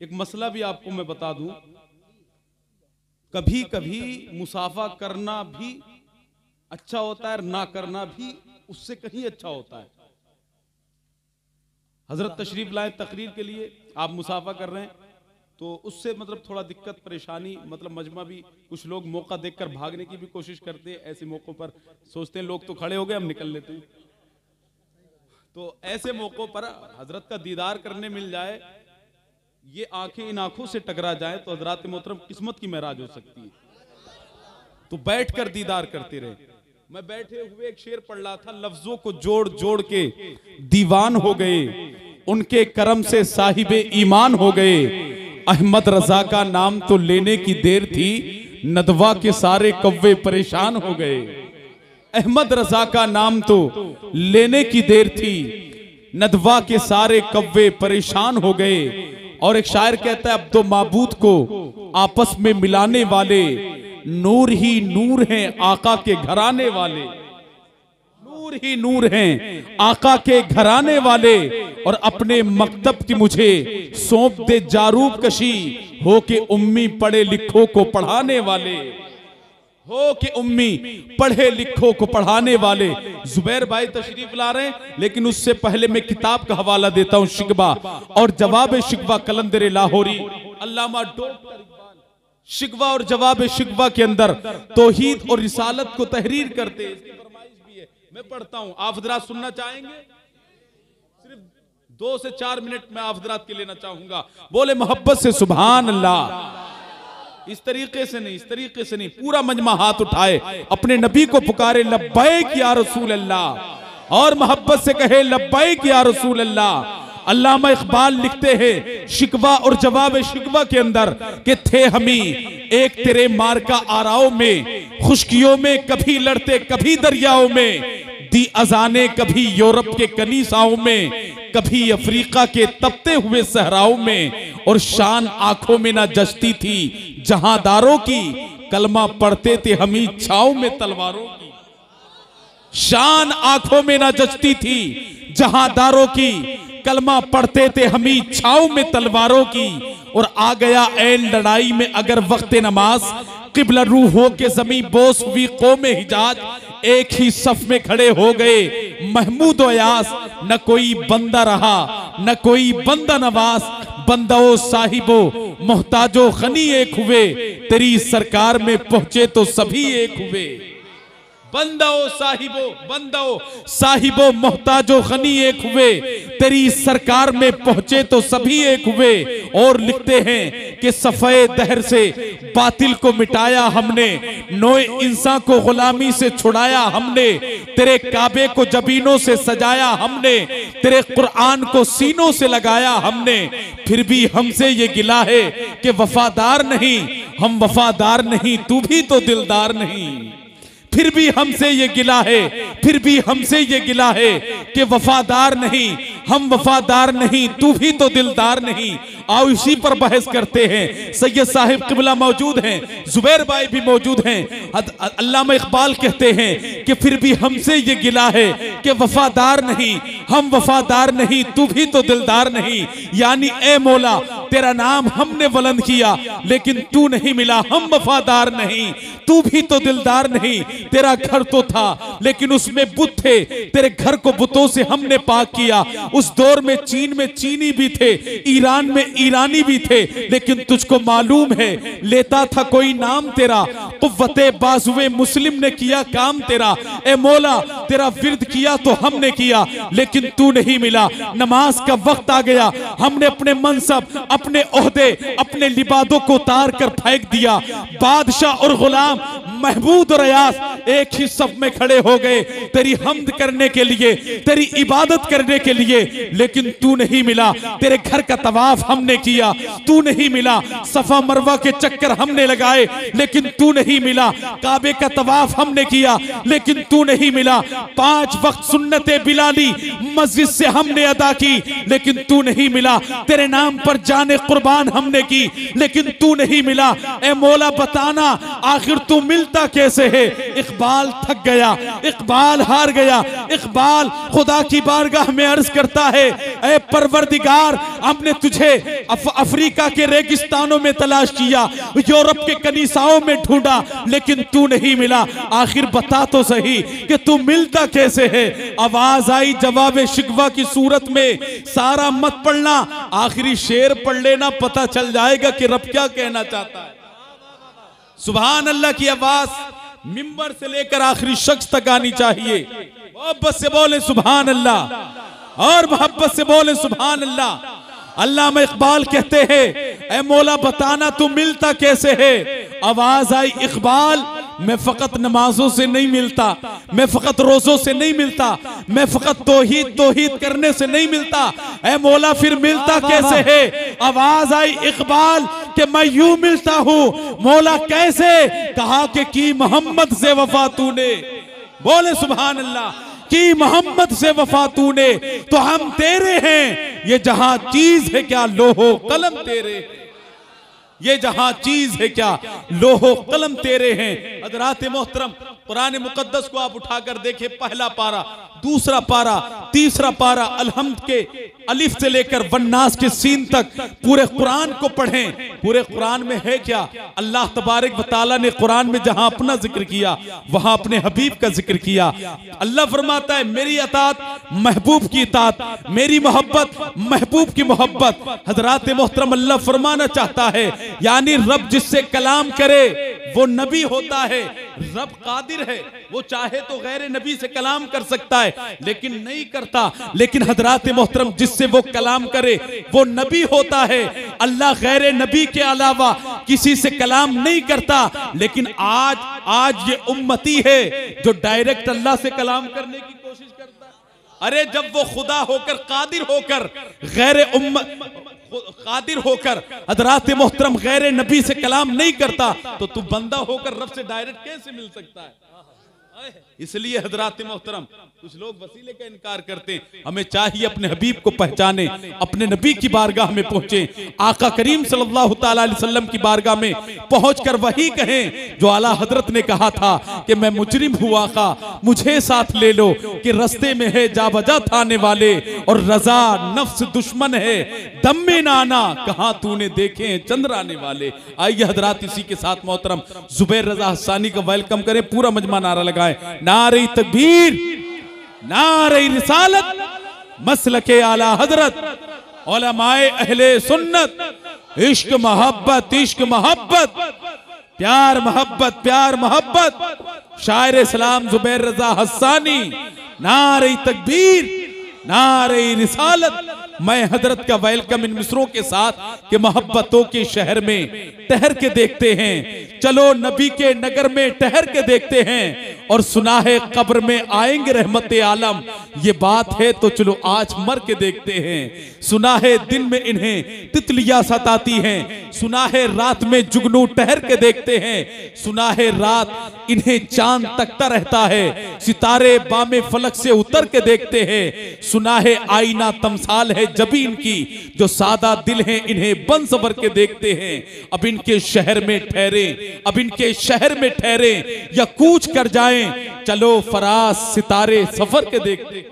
एक मसला भी आपको मैं बता दूं, कभी कभी मुसाफा करना भी अच्छा होता है, ना करना भी उससे कहीं अच्छा होता है। हजरत तशरीफ लाए तकरीर के लिए, आप मुसाफा कर रहे हैं तो उससे मतलब थोड़ा दिक्कत परेशानी, मतलब मजमा भी कुछ लोग मौका देखकर भागने की भी कोशिश करते हैं। ऐसे मौकों पर सोचते हैं लोग तो खड़े हो गए, हम निकल लेते हैं। तो ऐसे मौकों पर हजरत का दीदार करने मिल जाए, ये आंखें इन आंखों से टकरा जाए तो हजरत मोहतरम किस्मत की महराज हो सकती है। तो बैठ कर दीदार करते रहे। मैं बैठे हुए एक शेर पढ़ रहा था, लफ्जों को जोड़ जोड़ के दीवान हो गए, उनके करम से साहिबे ईमान हो गए। अहमद रजा का नाम तो लेने की देर थी, नदवा के सारे कव्वे परेशान हो गए। अहमद रजा का नाम तो लेने की देर थी, नदवा के सारे कव्वे परेशान हो गए। और एक शायर कहता है, अब तो माबूद को आपस में मिलाने वाले नूर ही नूर हैं आका के घराने वाले, नूर ही नूर हैं आका के घराने वाले। और अपने मकतब की मुझे सौंप दे जारूब कशी, हो के उम्मी पढ़े लिखों को पढ़ाने वाले, हो के उम्मी पढ़े लिखों को पढ़ाने वाले। जुबैर भाई तशरीफ ला रहे हैं, लेकिन उससे पहले मैं किताब का हवाला देता हूं, शिकवा और जवाब शिकवा कलंदर लाहौरी अल्लामा डॉक्टर शिकवा और जवाब शिकवा के अंदर तौहीद और रिसालत को तहरीर करते हैं। इसकी फरमाइश भी है, मैं पढ़ता हूं, आप हजरात सुनना चाहेंगे? सिर्फ 2 से 4 मिनट में आप हजरात के लेना चाहूंगा। बोले मोहब्बत से सुभान अल्लाह। इस तरीके से नहीं, इस तरीके से नहीं, पूरा मजमा हाथ उठाए, अपने नबी को पुकारे लब्बैक या रसूल अल्लाह, और मोहब्बत से कहे लब्बैक या रसूल अल्लाह। अल्लामा इकबाल लिखते हैं शिकवा और जवाब शिकवा के अंदर कि थे हमी एक तेरे मार का आराओं में, खुशकियों में कभी लड़ते कभी दरियाओं में, दी अजाने कभी यूरोप के कनीसाओं में, कभी अफ्रीका के तपते हुए सहराओं में। और शान आंखों में ना जचती थी जहांदारों की, कलमा पढ़ते थे हमी छाओं में तलवारों की। शान आंखों में ना जचती थी जहांदारों की, कलमा पढ़ते थे हमी छाओं में तलवारों की। और आ गया ऐन लड़ाई में अगर वक्त नमाज, किबला रूह हो के जमी बोस हुई कौम हिजाज। एक ही सफ में खड़े हो गए महमूद अयास, न कोई बंदा रहा न कोई बंदा नवाज। बंदाओ साहिबो मोहताजो गनी एक हुए, तेरी सरकार में पहुंचे तो सभी एक हुए। बंदाओ साहिबो मोहताजो गनी एक हुए, तेरी सरकार में पहुंचे तो सभी एक हुए। और लिखते हैं कि सफ़े दहर से बातिल को मिटाया हमने, नोए इंसान को गुलामी से छुड़ाया हमने। तेरे काबे को जबीनों से सजाया हमने, तेरे कुरान को सीनों से लगाया हमने। फिर भी हमसे ये गिला है कि वफादार नहीं, हम वफादार नहीं तू भी तो दिलदार नहीं। फिर भी हमसे ये गिला है, फिर भी हमसे ये गिला है कि वफादार नहीं, हम वफादार नहीं तू भी तो दिलदार नहीं। आओ इसी पर बहस करते हैं। सैयद साहिब किबला मौजूद हैं, जुबैर भाई भी मौजूद हैं। अल्लामा इकबाल कहते हैं कि फिर भी हमसे ये गिला है कि वफादार नहीं, हम वफादार नहीं तू भी तो दिलदार नहीं। यानी ए मौला तेरा नाम हमने बुलंद किया, लेकिन तू नहीं मिला, हम वफादार नहीं तू भी तो दिलदार नहीं। तेरा घर तो था लेकिन उसमें बुत थे, तेरे घर को बुतों से हमने पाक किया। उस दौर में चीन में चीनी भी थे, ईरान में ईरानी भी थे, लेकिन तुझको मालूम है लेता था कोई नाम तेरा। कुव्वते बाजुए मुस्लिम ने किया काम तेरा। ए मौला तेरा विर्द किया तो हमने किया, लेकिन तू नहीं मिला। नमाज का वक्त आ गया, हमने अपने मनसब अपने ओहदे अपने लिबादों को उतार कर फेंक दिया। बादशाह और गुलाम महमूद और अयास एक ही सफ में खड़े हो गए तेरी हमद करने के लिए, तेरी इबादत करने के लिए, लेकिन तू नहीं मिला। तेरे घर का तवाफ हमने किया, तू नहीं मिला। सफा मरवा के चक्कर हमने लगाए, लेकिन तू नहीं मिला। काबे का तवाफ हमने किया, लेकिन तू नहीं मिला। 5 वक्त सुन्नते बिलाली मस्जिद से हमने अदा की, लेकिन तू नहीं मिला। तेरे नाम पर जाने कुर्बान हमने की, लेकिन तू नहीं मिला। ए मौला बताना आखिर तू मिल मिलता कैसे है। इकबाल थक गया, इकबाल हार गया। इकबाल खुदा की बारगाह में अर्ज करता है, ऐ परवरदिगार, हमने तुझे अफ्रीका के रेगिस्तानों में तलाश किया, यूरोप के कनीसाओं में ढूंढा, लेकिन तू नहीं मिला। आखिर बता तो सही कि तू मिलता कैसे है। आवाज आई जवाब शिकवा की सूरत में, सारा मत पढ़ना, आखिरी शेर पढ़ लेना, पता चल जाएगा कि रब क्या कहना चाहता है। सुभान अल्लाह की आवाज मिंबर से लेकर आखिरी शख्स तक आनी चाहिए। मोहब्बत से बोले सुभान अल्लाह, और मोहब्बत से बोले सुभान अल्लाह। अल्लामा इकबाल कहते हैं, ऐ मौला बताना तू मिलता कैसे है। आवाज आई इकबाल, मैं फकत नमाजों से नहीं मिलता, मैं फकत रोजों से नहीं मिलता, मैं फकत तौहीद करने से नहीं मिलता। ऐ मौला फिर मिलता कैसे है। आवाज आई इकबाल कि मैं यूं मिलता हूं। मौला कैसे। कहा कि की मोहम्मद से वफा तूने। बोले सुभान अल्लाह। कि मोहम्मद से वफा तूने, तो हम तेरे हैं। ये जहां चीज है क्या लोहो कलम तेरे, ये जहां चीज है क्या लोहो कलम तेरे हैं। हज़रात मोहतरम, कुरान मुकद्दस को आप उठाकर देखें, पहला पारा, दूसरा पारा, तीसरा पारा, अलहम्द के अलिफ से लेकर वन्नास के सीन तक पूरे कुरान को पढ़ें। पूरे कुरान में है क्या। अल्लाह तबारक व तआला ने कुरान में जहां अपना जिक्र किया, वहां अपने हबीब का जिक्र किया। अल्लाह फरमाता है, मेरी अतात महबूब की अतात, मेरी मोहब्बत महबूब की मोहब्बत। हज़रात मोहतरम, अल्लाह फरमाना चाहता है, यानी रब जिससे कलाम करे वो नबी होता है। रब कादिर है, वो चाहे तो गैर नबी से कलाम कर सकता है, लेकिन नहीं करता। लेकिन हज़रात मोहतरम, जिससे वो कलाम करे वो नबी होता है। अल्लाह गैर नबी के अलावा किसी से कलाम नहीं करता। लेकिन आज ये उम्मती है जो डायरेक्ट अल्लाह से कलाम करने की कोशिश करता है। अरे जब वो खुदा होकर कादिर होकर गैर कादिर होकर हज़रात मोहतरम गैर नबी से कलाम नहीं करता, तो तू बंदा होकर रब से डायरेक्ट कैसे मिल सकता है। इसलिए हज़रात मोहतरम, कुछ लोग वसीले का इनकार करते हैं। हमें चाहिए अपने हबीब को पहचाने, अपने नबी की बारगाह में पहुंचे, आका करीम सल्लल्लाहु तआला अलैहि वसल्लम की बारगाह में पहुंचकर वही कहें जो आला हजरत ने कहा था कि मैं मुजरिम हुआ का, मुझे साथ ले लो कि रस्ते में है जा बजा थाने वाले, और रजा नफ्स दुश्मन है, दम में ना आना, कहां तूने देखे हैं चंद्र आने वाले। आइए हजरात, इसी के साथ मोहतरम जुबैर रजा हस्सानी का वेलकम करें। पूरा मजमा नारा लगाए, नारे तकबीर, नारे रिसालत, मसलके आला हजरत, उलमाए अहले सुन्नत, इश्क मोहब्बत, इश्क मोहब्बत, प्यार मोहब्बत, प्यार मोहब्बत, शायर इस्लाम जुबैर रजा हस्सानी। नारे तकबीर, नारे रिसालत। मैं हजरत का वेलकम इन मिसरों के साथ कि मोहब्बतों के शहर में ठहर के देखते हैं, चलो नबी के नगर में ठहर के देखते हैं, और सुना है कब्र में आएंगे रहमत आलम। ये बात है तो चलो आज मर के देखते हैं। सुना है दिन में इन्हें तितलियां सताती हैं, सुना है रात में जुगनू ठहर के देखते हैं, सुना है रात इन्हें चांद तकता रहता है, सितारे बामे फलक से उतर के देखते हैं। सुना है आईना तमसाल है जबी इनकी, जो सादा दिल हैं इन्हें बन सबर के देखते हैं। अब इनके शहर में ठहरे, अब इनके शहर में ठहरे या कूच कर जाएं, चलो फराज सितारे सफर के देखते।